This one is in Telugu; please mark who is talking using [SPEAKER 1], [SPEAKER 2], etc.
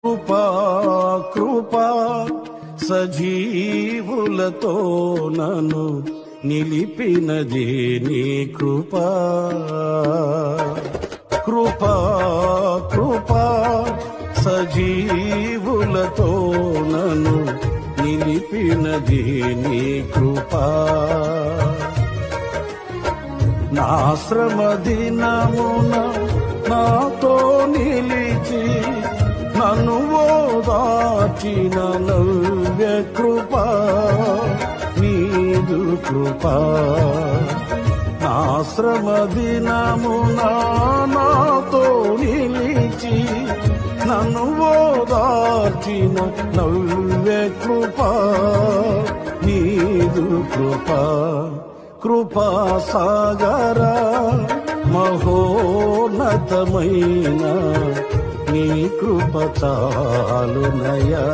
[SPEAKER 1] కృపా కృపా సజీవులతో నన్ను నిలిపినదే నీ కృపా. కృపా కృపా సజీవులతో నన్ను నిలిపినదే నీ కృపా. నా శ్రమ దినమున నాతో నిలిచి నన్ను ఓదార్చిన నవ్య కృపా నీదు కృపా. నా శ్రమ దినమున నాతో నిలిచి నన్ను ఓదార్చిన నవ్య కృపా నీదు కృపా. కృపా సాగర మహోన్నతమైన నీ కృప చాలునయా.